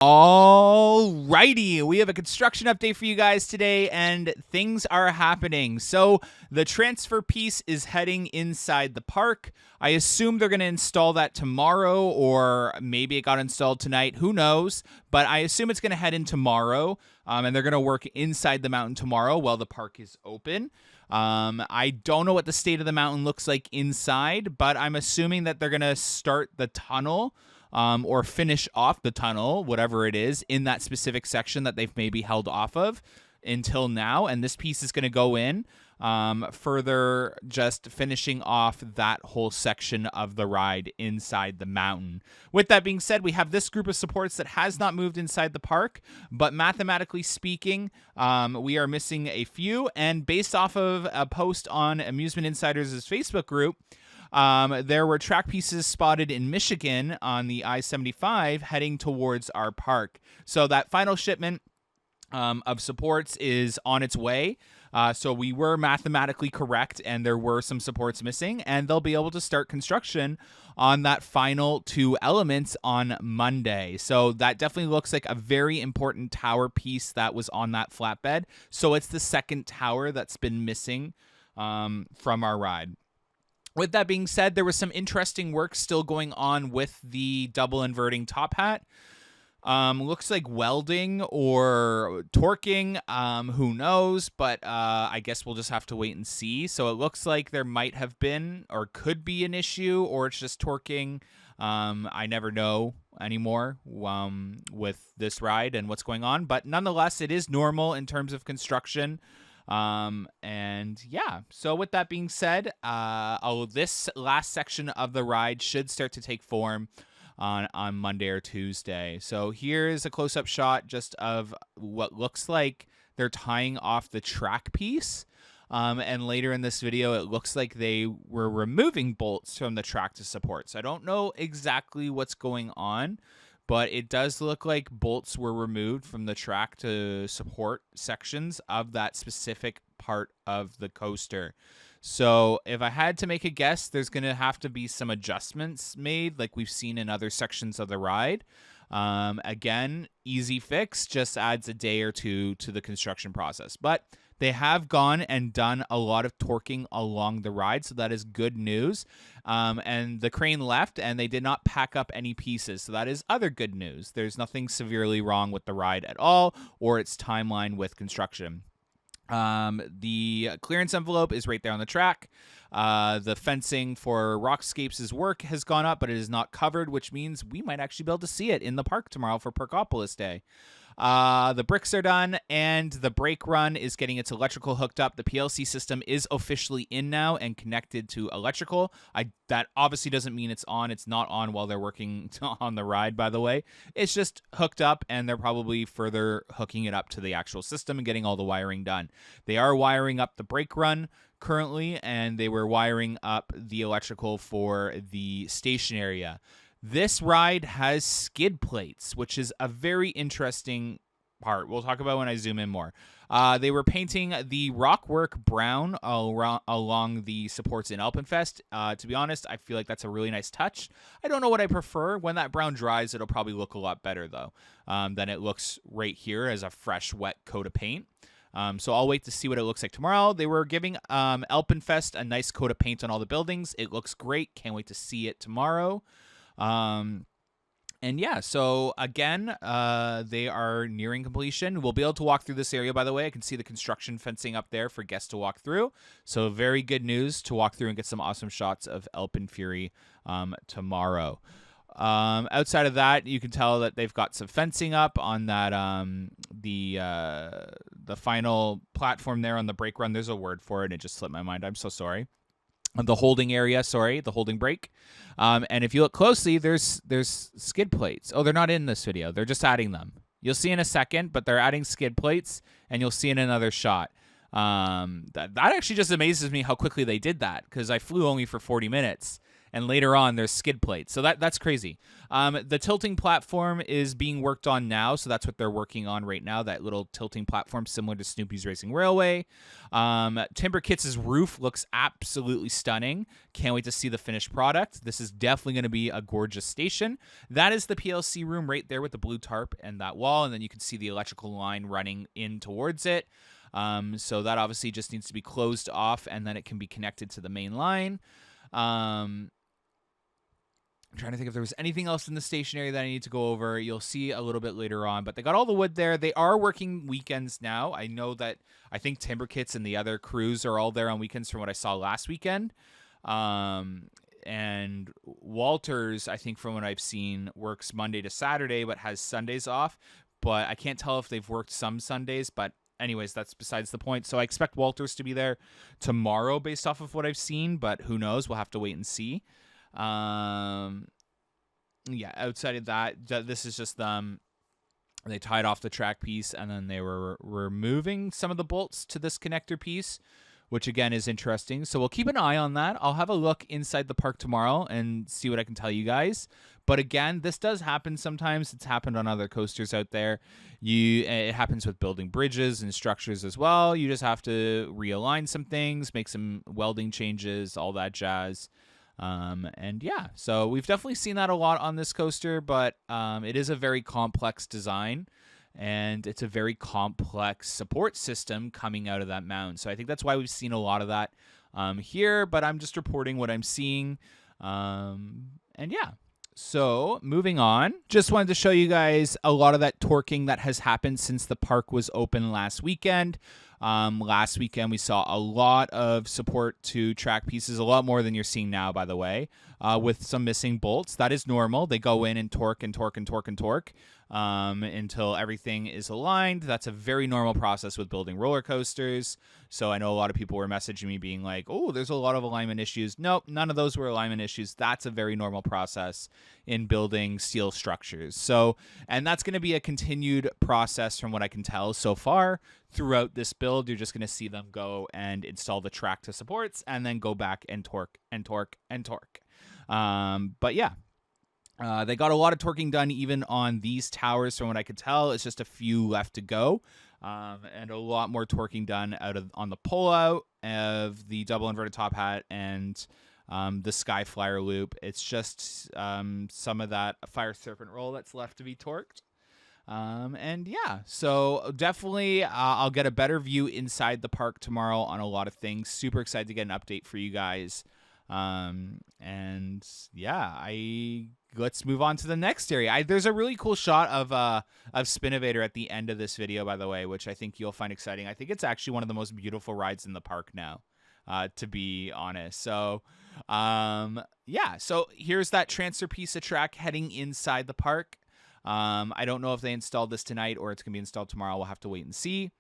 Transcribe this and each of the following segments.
Alrighty, we have a construction update for you guys today, and things are happening. So the transfer piece is heading inside the park. I assume they're going to install that tomorrow, or maybe it got installed tonight. Who knows? But I assume it's going to head in tomorrow, and they're going to work inside the mountain tomorrow while the park is open. I don't know what the state of the mountain looks like inside, but I'm assuming that they're going to start the tunnel or finish off the tunnel, whatever it is, in that specific section that they've maybe held off of until now. And this piece is going to go in further, just finishing off that whole section of the ride inside the mountain. With that being said, we have this group of supports that has not moved inside the park, but mathematically speaking, we are missing a few. And based off of a post on Amusement Insiders' Facebook group, there were track pieces spotted in Michigan on the I-75 heading towards our park. So that final shipment of supports is on its way. So we were mathematically correct, and there were some supports missing, and they'll be able to start construction on that final two elements on Monday. So that definitely looks like a very important tower piece that was on that flatbed. So it's the second tower that's been missing from our ride. With that being said, there was some interesting work still going on with the double inverting top hat. Looks like welding or torquing, who knows, but I guess we'll just have to wait and see. So it looks like there might have been or could be an issue, or it's just torquing. I never know anymore with this ride and what's going on, but nonetheless, it is normal in terms of construction. And yeah, so with that being said, this last section of the ride should start to take form on Monday or Tuesday. So here is a close-up shot just of what looks like they're tying off the track piece. And later in this video, it looks like they were removing bolts from the track to support. So I don't know exactly what's going on, but it does look like bolts were removed from the track to support sections of that specific part of the coaster. So if I had to make a guess, there's going to have to be some adjustments made like we've seen in other sections of the ride. Again, easy fix, just adds a day or two to the construction process. But they have gone and done a lot of torquing along the ride, so that is good news. And the crane left, and they did not pack up any pieces, so that is other good news. There's nothing severely wrong with the ride at all or its timeline with construction. The clearance envelope is right there on the track. The fencing for Rockscapes' work has gone up, but it is not covered, which means we might actually be able to see it in the park tomorrow for Parkopolis Day. The bricks are done, and the brake run is getting its electrical hooked up. The PLC system is officially in now and connected to electrical. That obviously doesn't mean it's on. It's not on while they're working on the ride, by the way. It's just hooked up, and they're probably further hooking it up to the actual system and getting all the wiring done. They are wiring up the brake run currently, and they were wiring up the electrical for the station area. This ride has skid plates, which is a very interesting part. We'll talk about when I zoom in more. They were painting the rockwork brown along the supports in AlpenFest. To be honest, I feel like that's a really nice touch. I don't know what I prefer. When that brown dries, it'll probably look a lot better, though, than it looks right here as a fresh, wet coat of paint. So I'll wait to see what it looks like tomorrow. They were giving AlpenFest a nice coat of paint on all the buildings. It looks great. Can't wait to see it tomorrow. And yeah, so again, they are nearing completion. We'll be able to walk through this area, by the way. I can see the construction fencing up there for guests to walk through. So very good news to walk through and get some awesome shots of AlpenFury tomorrow. Outside of that, you can tell that they've got some fencing up on that the final platform there on the brake run. There's a word for it. It just slipped my mind. I'm so sorry. The holding area, the holding brake. And if you look closely, there's skid plates. Oh, they're not in this video. They're just adding them. You'll see in a second, but they're adding skid plates, and you'll see in another shot. That actually just amazes me how quickly they did that, because I flew only for 40 minutes, and later on there's skid plates. So that's crazy. The tilting platform is being worked on now, so that's what they're working on right now, that little tilting platform similar to Snoopy's Racing Railway. Timber Kits' roof looks absolutely stunning. Can't wait to see the finished product. This is definitely going to be a gorgeous station. That is the PLC room right there with the blue tarp and that wall, and then you can see the electrical line running in towards it. So that obviously just needs to be closed off, and then it can be connected to the main line. I'm trying to think if there was anything else in the station area that I need to go over. You'll see a little bit later on, but they got all the wood there. They are working weekends now. I know that I think Timber Kits and the other crews are all there on weekends from what I saw last weekend. And Walters, I think from what I've seen, works Monday to Saturday, but has Sundays off. But I can't tell if they've worked some Sundays, but anyways, that's besides the point. So I expect Walters to be there tomorrow based off of what I've seen, but who knows? We'll have to wait and see. Yeah, outside of that, this is just them. They tied off the track piece, and then they were removing some of the bolts to this connector piece, which again is interesting. So we'll keep an eye on that. I'll have a look inside the park tomorrow and see what I can tell you guys. But again, this does happen sometimes. It's happened on other coasters out there. It happens with building bridges and structures as well. You just have to realign some things, make some welding changes, all that jazz. And yeah, so we've definitely seen that a lot on this coaster, but it is a very complex design, and it's a very complex support system coming out of that mound. So I think that's why we've seen a lot of that here, but I'm just reporting what I'm seeing. And yeah. So moving on, just wanted to show you guys a lot of that torquing that has happened since the park was open last weekend. Last weekend, we saw a lot of support to track pieces, a lot more than you're seeing now, by the way, with some missing bolts. That is normal. They go in and torque and torque and torque and torque until everything is aligned. That's a very normal process with building roller coasters. So I know a lot of people were messaging me being like, oh, there's a lot of alignment issues. Nope, none of those were alignment issues. That's a very normal process in building steel structures. So, and that's going to be a continued process from what I can tell so far. Throughout this build, you're just going to see them go and install the track to supports and then go back and torque and torque and torque. But yeah, they got a lot of torquing done even on these towers from what I could tell. It's just a few left to go. And a lot more torquing done on the pullout of the double inverted top hat and the Sky Flyer loop. It's just some of that Fire Serpent roll that's left to be torqued. And yeah, so definitely I'll get a better view inside the park tomorrow on a lot of things. Super excited to get an update for you guys. And yeah, let's move on to the next area. There's a really cool shot of Spinnovator at the end of this video, by the way, which I think you'll find exciting. I think it's actually one of the most beautiful rides in the park now, to be honest. So, yeah, so here's that transfer piece of track heading inside the park. I don't know if they installed this tonight or it's going to be installed tomorrow. We'll have to wait and see.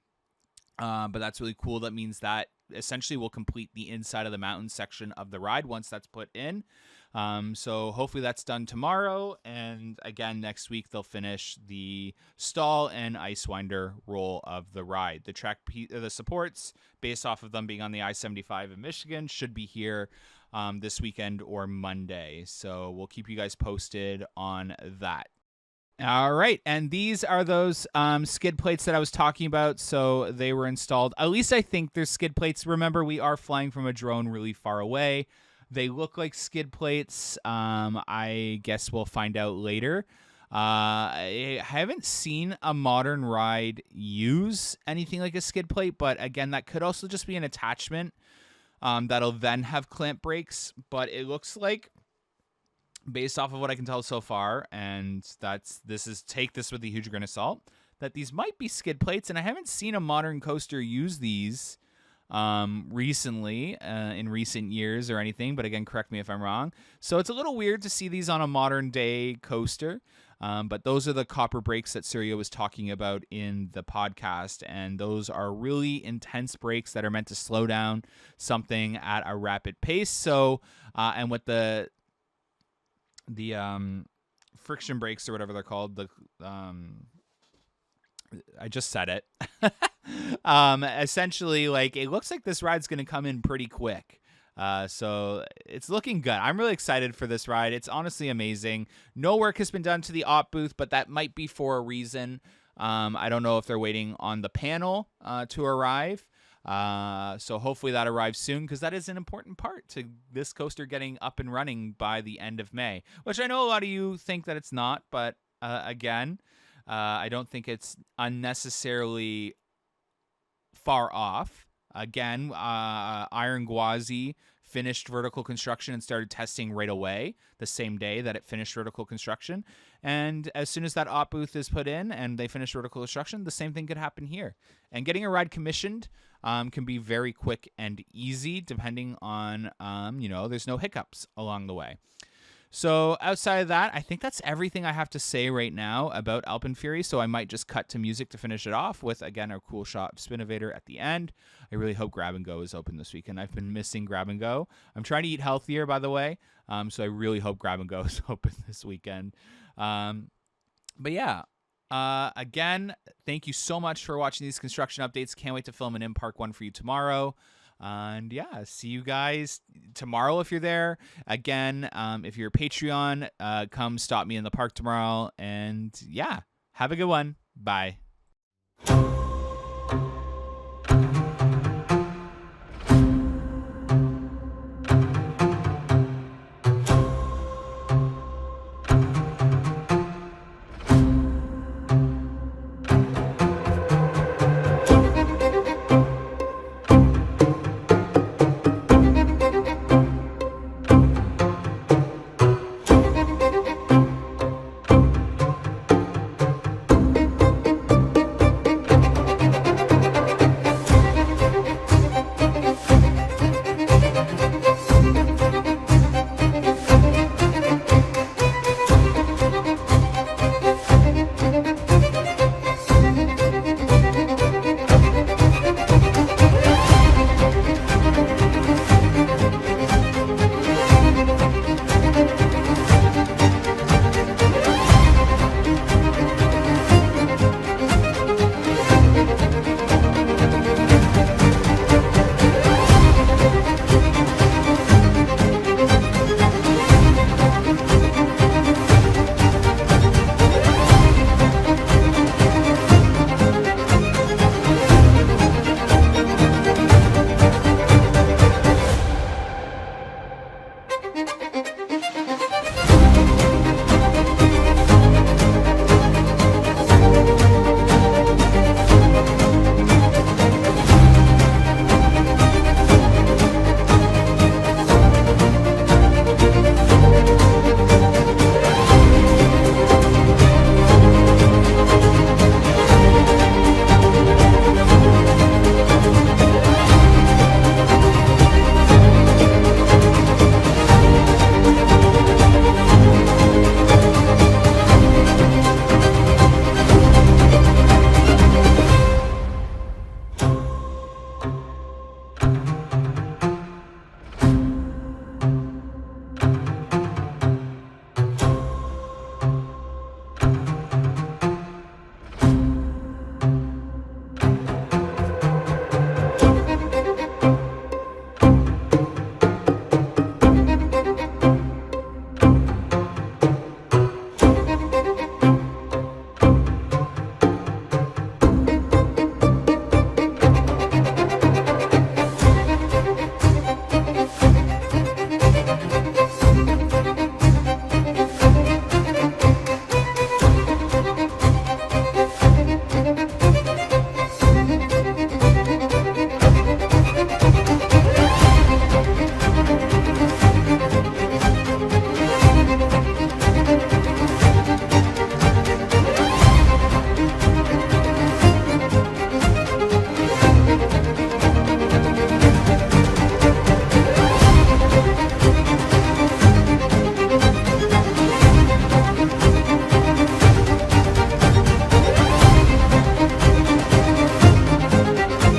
But that's really cool. That means that essentially we'll complete the inside of the mountain section of the ride once that's put in. So hopefully that's done tomorrow. And again, next week they'll finish the stall and ice winder roll of the ride. The track, the supports based off of them being on the I-75 in Michigan should be here this weekend or Monday. So we'll keep you guys posted on that. All right, and these are those skid plates that I was talking about. So they were installed. At least I think they're skid plates. Remember, we are flying from a drone really far away. They look like skid plates. I guess we'll find out later. I haven't seen a modern ride use anything like a skid plate, but again, that could also just be an attachment that'll then have clamp brakes. But it looks like, based off of what I can tell so far, and take this with a huge grain of salt, that these might be skid plates, and I haven't seen a modern coaster use these recently, in recent years or anything, but again, correct me if I'm wrong. So it's a little weird to see these on a modern day coaster, but those are the copper brakes that Surya was talking about in the podcast, and those are really intense brakes that are meant to slow down something at a rapid pace. So, and with the friction brakes or whatever they're called, I just said it. Essentially, like, it looks like this ride's going to come in pretty quick. So it's looking good. I'm really excited for this ride. It's honestly amazing. No work has been done to the op booth, but that might be for a reason. I don't know if they're waiting on the panel to arrive. So hopefully that arrives soon, because that is an important part to this coaster getting up and running by the end of May, which I know a lot of you think that it's not, but again, I don't think it's unnecessarily far off. Again, Iron Gwazi finished vertical construction and started testing right away, the same day that it finished vertical construction. And as soon as that op booth is put in and they finish vertical construction, the same thing could happen here. And getting a ride commissioned can be very quick and easy, depending on, there's no hiccups along the way. So outside of that, I think that's everything I have to say right now about AlpenFury. So I might just cut to music to finish it off with, again, our cool shot of Spinnovator at the end. I really hope Grab and Go is open this weekend. I've been missing Grab and Go. I'm trying to eat healthier, by the way. So I really hope Grab and Go is open this weekend. But yeah, again, thank you so much for watching these construction updates. Can't wait to film an in-park one for you tomorrow. And yeah, see you guys tomorrow if you're there. Again, if you're a Patreon, come stop me in the park tomorrow. And yeah, have a good one. Bye.